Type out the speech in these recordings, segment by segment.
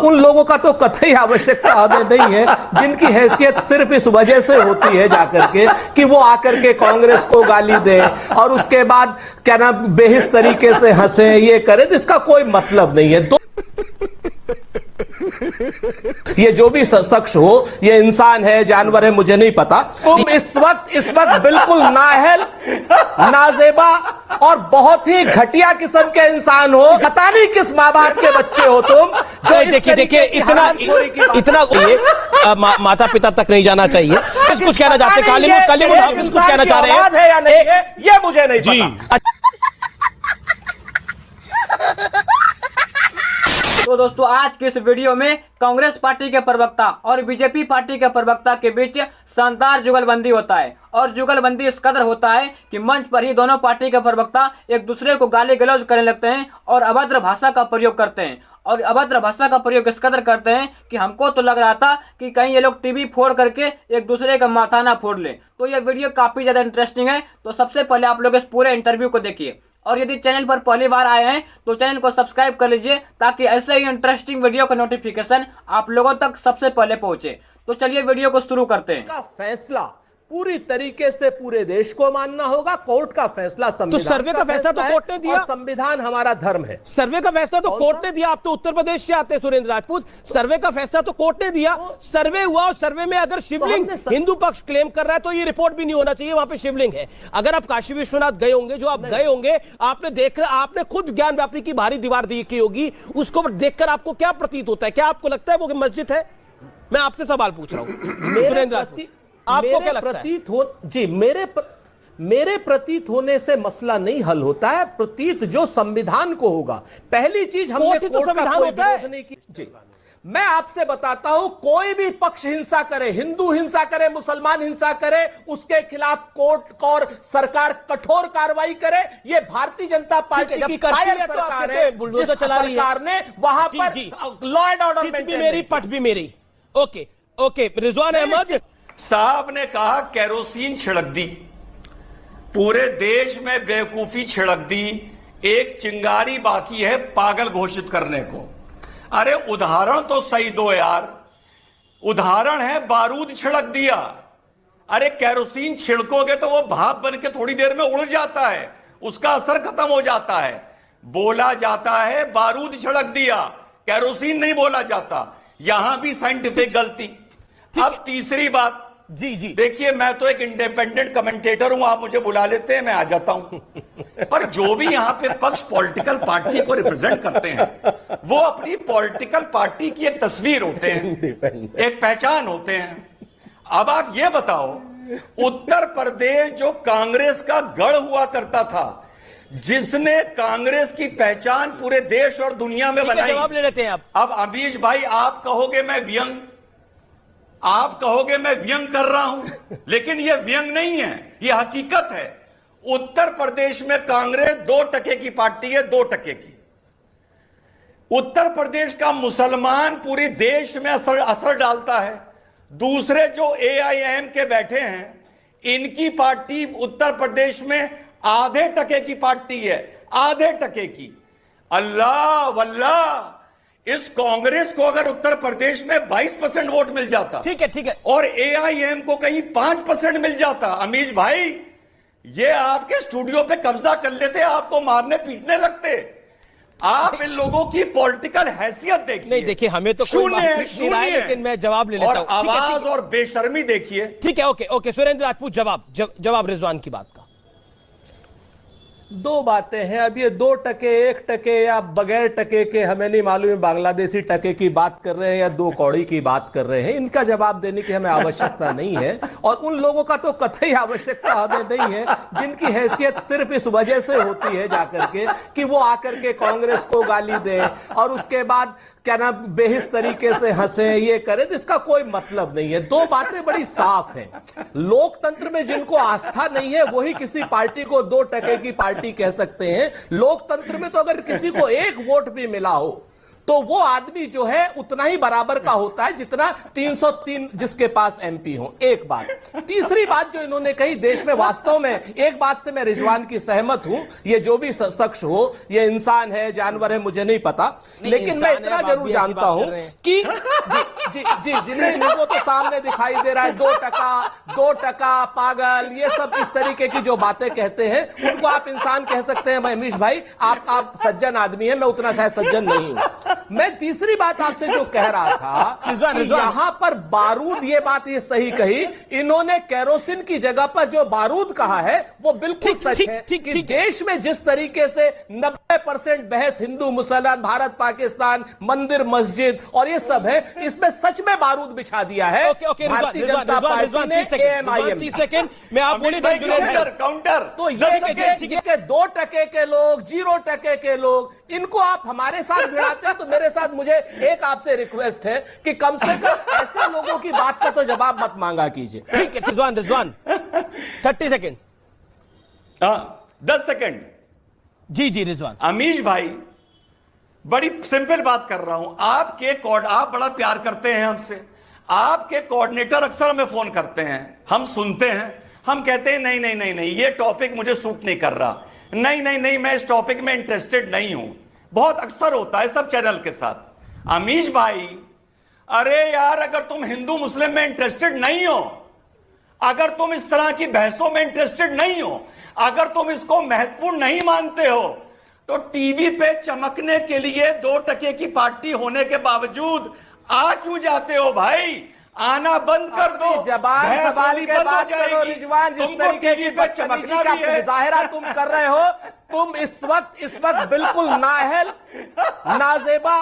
उन लोगों का तो कतई आवश्यकता हमें नहीं है जिनकी हैसियत सिर्फ इस वजह से होती है जाकर के कि वो आकर के कांग्रेस को गाली दे और उसके बाद क्या नाम बेहिस तरीके से हंसे, ये करे, इसका कोई मतलब नहीं है। ये जो भी शख्स हो, ये इंसान है, जानवर है, मुझे नहीं पता। तुम इस वक्त बिल्कुल नाअहल, नाजेबा और बहुत ही घटिया किस्म के इंसान हो। पता नहीं किस माँ बाप के बच्चे हो तुम जो देखिए इतना माता पिता तक नहीं जाना चाहिए। कुछ कहना चाहते कालिमुल हाफिज कुछ कहना चाह रहे हैं या नहीं है ये मुझे नहीं पता। तो दोस्तों आज के इस वीडियो में कांग्रेस पार्टी के प्रवक्ता और बीजेपी पार्टी के प्रवक्ता के बीच शानदार जुगलबंदी होता है और जुगलबंदी इस कदर होता है कि मंच पर ही दोनों पार्टी के प्रवक्ता एक दूसरे को गाली गलौज करने लगते हैं और अभद्र भाषा का प्रयोग करते हैं। और अभद्र भाषा का प्रयोग इस कदर करते हैं कि हमको तो लग रहा था कि कहीं ये लोग टीवी फोड़ करके एक दूसरे का माथा ना फोड़ ले। तो ये वीडियो काफी ज्यादा इंटरेस्टिंग है। तो सबसे पहले आप लोग इस पूरे इंटरव्यू को देखिए और यदि चैनल पर पहली बार आए हैं तो चैनल को सब्सक्राइब कर लीजिए ताकि ऐसे ही इंटरेस्टिंग वीडियो का नोटिफिकेशन आप लोगों तक सबसे पहले पहुंचे। तो चलिए वीडियो को शुरू करते हैं। का फैसला पूरी तरीके से पूरे देश को मानना होगा। कोर्ट का फैसला संविधान, तो सर्वे का फैसला तो कोर्ट ने दिया, संविधान हमारा धर्म है। सर्वे का फैसला तो कोर्ट ने दिया। आप तो उत्तर प्रदेश से आते हैं सुरेंद्र राजपूत। सर्वे का फैसला तो कोर्ट ने दिया, सर्वे हुआ और सर्वे में अगर शिवलिंग हिंदू पक्ष क्लेम कर रहा है तो ये रिपोर्ट भी नहीं होना चाहिए, वहां पे शिवलिंग है। अगर आप काशी विश्वनाथ गए होंगे, जो आप गए होंगे, आपने देख रहा, आपने खुद ज्ञान व्यापी की भारी दीवार देखी होगी, उसको देखकर आपको क्या प्रतीत होता है? क्या आपको लगता है वो मस्जिद है? मैं आपसे सवाल पूछ रहा हूं सुरेंद्र राजपूत, आपको क्या लगता है? जी मेरे प्रतीत होने से मसला नहीं हल होता है। प्रतीत जो संविधान को होगा। पहली चीज हमने कोर्ट का कोई विरोध नहीं की। जी मैं आपसे बताता हूं, कोई भी पक्ष हिंसा करे, हिंदू हिंसा करे, मुसलमान हिंसा करे, उसके खिलाफ कोर्ट और सरकार कठोर कार्रवाई करे। ये भारतीय जनता पार्टी की कायर सरकार है जिस सरकार ने वहां पर लॉ एंड ऑर्डर मेंटेन मेरी पट भी मेरी। ओके रिजवान अहमद साहब ने कहा केरोसिन छिड़क दी, पूरे देश में बेवकूफी छिड़क दी, एक चिंगारी बाकी है पागल घोषित करने को। अरे उदाहरण तो सही दो यार। उदाहरण है बारूद छिड़क दिया। अरे केरोसिन छिड़कोगे तो वो भाप बन के थोड़ी देर में उड़ जाता है, उसका असर खत्म हो जाता है। बोला जाता है बारूद छिड़क दिया, केरोसिन नहीं बोला जाता। यहां भी साइंटिफिक गलती। अब तीसरी बात, जी देखिए मैं तो एक इंडिपेंडेंट कमेंटेटर हूं, आप मुझे बुला लेते हैं, मैं आ जाता हूं। पर जो भी यहां पे पक्ष पॉलिटिकल पार्टी को रिप्रेजेंट करते हैं वो अपनी पॉलिटिकल पार्टी की एक तस्वीर होते हैं, एक पहचान होते हैं। अब आप ये बताओ, उत्तर प्रदेश जो कांग्रेस का गढ़ हुआ करता था, जिसने कांग्रेस की पहचान पूरे देश और दुनिया में बनाई, जवाब ले लेते हैं आप। अब अमीश भाई आप कहोगे मैं व्यंग, आप कहोगे मैं व्यंग कर रहा हूं, लेकिन यह व्यंग नहीं है, यह हकीकत है। उत्तर प्रदेश में कांग्रेस 2% की पार्टी है, 2% की। उत्तर प्रदेश का मुसलमान पूरे देश में असर डालता है। दूसरे जो AIM के बैठे हैं, इनकी पार्टी उत्तर प्रदेश में आधे टके की पार्टी है, आधे टके की। अल्लाह वल्लाह, इस कांग्रेस को अगर उत्तर प्रदेश में 22% वोट मिल जाता, ठीक है, और AIM को कहीं 5% मिल जाता, अमीश भाई ये आपके स्टूडियो पे कब्जा कर लेते, आपको मारने पीटने लगते। आप इन लोगों की पॉलिटिकल हैसियत देखिए। नहीं देखिए, हमें तो कोई बात नहीं रहा है, लेकिन मैं जवाब ले लेता हूं। आवाज और बेशर्मी देखिए। ठीक है, ओके सुरेंद्र राजपूत जवाब रिजवान की बात का। दो बातें हैं। अब ये 2%, 1% या बगैर टके के हमें नहीं मालूम, बांग्लादेशी टके की बात कर रहे हैं या 2 कौड़ी की बात कर रहे हैं, इनका जवाब देने की हमें आवश्यकता नहीं है। और उन लोगों का तो कतई आवश्यकता हमें नहीं है जिनकी हैसियत सिर्फ इस वजह से होती है जाकर के कि वो आकर के कांग्रेस को गाली दे और उसके बाद क्या नाम बेहिस तरीके से हंसे, ये करे, इसका कोई मतलब नहीं है। दो बातें बड़ी साफ हैं। लोकतंत्र में जिनको आस्था नहीं है वही किसी पार्टी को 2% की पार्टी कह सकते हैं। लोकतंत्र में तो अगर किसी को 1 वोट भी मिला हो तो वो आदमी जो है उतना ही बराबर का होता है जितना 303 जिसके पास एमपी हो। एक बात। तीसरी बात जो इन्होंने कही, देश में वास्तव में एक बात से मैं रिजवान की सहमत हूं, ये जो भी शख्स हो, ये इंसान है जानवर है मुझे नहीं पता, लेकिन मैं इतना जरूर जानता हूं कि जी जिन्हें लोगों तो सामने दिखाई दे रहा है 2% पागल, ये सब इस तरीके की जो बातें कहते हैं उनको आप इंसान कह सकते हैं। अमीश भाई आप सज्जन आदमी हैं, मैं उतना शायद सज्जन नहीं हूं। मैं तीसरी बात आपसे जो कह रहा था कि यहां पर बारूद, ये बात ये सही कही इन्होंने, केरोसिन की जगह पर जो बारूद कहा है वो बिल्कुल सच है कि देश में जिस तरीके से 90% बहस हिंदू मुसलमान, भारत पाकिस्तान, मंदिर मस्जिद और ये सब है, इसमें सच में बारूद बिछा दिया है भारतीय जनता पार्टी ने, AMIM। 30 सेकंड में आप बोले काउंटर। तो ये 2% के लोग, 0% के लोग, इनको आप हमारे साथ भिड़ाते हैं, तो मेरे साथ मुझे एक आपसे रिक्वेस्ट है कि कम से कम ऐसे लोगों की बात का तो जवाब मत मांगा कीजिए। ठीक है रिजवान 30 सेकंड। 10 सेकंड। जी रिजवान। अमीश भाई, बड़ी सिंपल बात कर रहा हूं। आप बड़ा प्यार करते हैं हमसे, आपके कोऑर्डिनेटर अक्सर हमें फोन करते हैं, हम सुनते हैं, हम कहते हैं नहीं नहीं नहीं नहीं ये टॉपिक मुझे सूट नहीं कर रहा, नहीं नहीं नहीं मैं इस टॉपिक में इंटरेस्टेड नहीं हूं। बहुत अक्सर होता है सब चैनल के साथ। अमीश भाई, अरे यार अगर तुम हिंदू मुस्लिम में इंटरेस्टेड नहीं हो, अगर तुम इस तरह की बहसों में इंटरेस्टेड नहीं हो, अगर तुम इसको महत्वपूर्ण नहीं मानते हो, तो टीवी पे चमकने के लिए 2% की पार्टी होने के बावजूद आ क्यों जाते हो भाई? आना बंद कर दो। जबान सवाल के बात करो रिजवान, जिस तरीके की बदतमीजी का मुजाहिरा तुम कर रहे हो, तुम इस वक्त बिल्कुल नाअहल, नाजेबा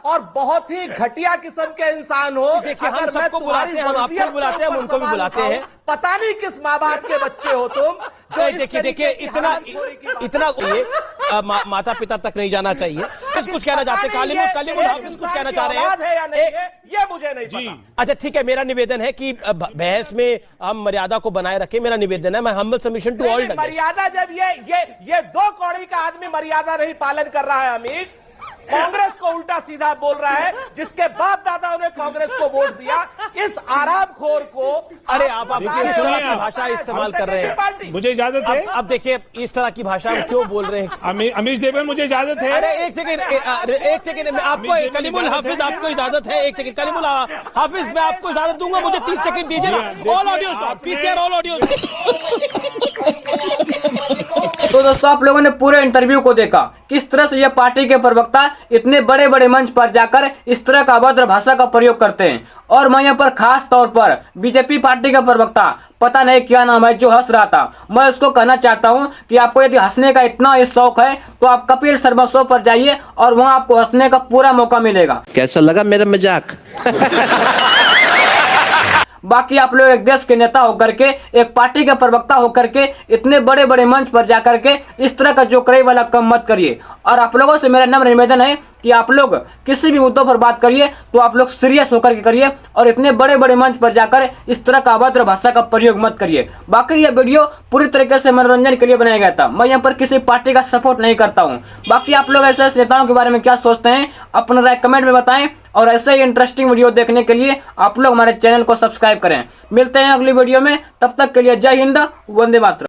और बहुत ही घटिया किस्म के इंसान हो। देखिए हम सबको बुलाते हैं, हम आपको बुलाते हैं, हम उनको भी बुलाते हैं। पता नहीं किस माँ बाप के बच्चे हो तुम जो देखिए इतना माता पिता तक नहीं जाना चाहिए। कुछ कहना चाहते हैं कालिमुल हाफिज, कुछ कहना चाह रहे हैं, ये मुझे नहीं पता। अच्छा ठीक है, मेरा निवेदन है कि बहस में हम मर्यादा को बनाए रखें। मेरा निवेदन है, मैं हम्बल सबमिशन टू ऑल। मर्यादा जब ये 2 कौड़ी का आदमी मर्यादा नहीं पालन कर रहा है अमीश, कांग्रेस को उल्टा सीधा बोल रहा है, जिसके बाप दादाओं ने कांग्रेस को वोट दिया, इस आरामखोर को। अरे आप इस तरह की भाषा इस्तेमाल कर रहे हैं, मुझे इजाजत है। अब देखिए इस तरह की भाषा हम क्यों बोल रहे हैं? अमीश देवन मुझे इजाजत है। अरे एक सेकंड मैं आपको, कलीमुल हाफिज आपको इजाजत है? एक सेकंड कलीमुल हाफिज मैं आपको इजाजत दूंगा, मुझे 30 सेकंड दीजिए ना। All audio PCR, all audio. तो दोस्तों आप लोगों ने पूरे इंटरव्यू को देखा, किस तरह से यह पार्टी के प्रवक्ता इतने बड़े बड़े मंच पर जाकर इस तरह का अभद्र भाषा का प्रयोग करते हैं। और मैं यहाँ पर खास तौर पर बीजेपी पार्टी का प्रवक्ता, पता नहीं क्या नाम है, जो हंस रहा था, मैं उसको कहना चाहता हूँ कि आपको यदि हंसने का इतना शौक है तो आप कपिल शर्मा शो पर जाइए और वहाँ आपको हंसने का पूरा मौका मिलेगा। कैसा लगा मेरा मजाक? बाकी आप लोग एक देश के नेता होकर के, एक पार्टी के प्रवक्ता होकर के इतने बड़े बड़े मंच पर जाकर के इस तरह का जोकराई वाला काम मत करिए। और आप लोगों से मेरा नम्र निवेदन है कि आप लोग किसी भी मुद्दों पर बात करिए तो आप लोग सीरियस होकर के करिए और इतने बड़े बड़े मंच पर जाकर इस तरह का अभद्र भाषा का प्रयोग मत करिए। बाकी यह वीडियो पूरी तरीके से मनोरंजन के लिए बनाया गया था, मैं यहाँ पर किसी पार्टी का सपोर्ट नहीं करता हूँ। बाकी आप लोग ऐसे नेताओं के बारे में क्या सोचते हैं, अपना राय कमेंट में बताएं। और ऐसे ही इंटरेस्टिंग वीडियो देखने के लिए आप लोग हमारे चैनल को सब्सक्राइब करें। मिलते हैं अगली वीडियो में, तब तक के लिए जय हिंद, वंदे मातरम।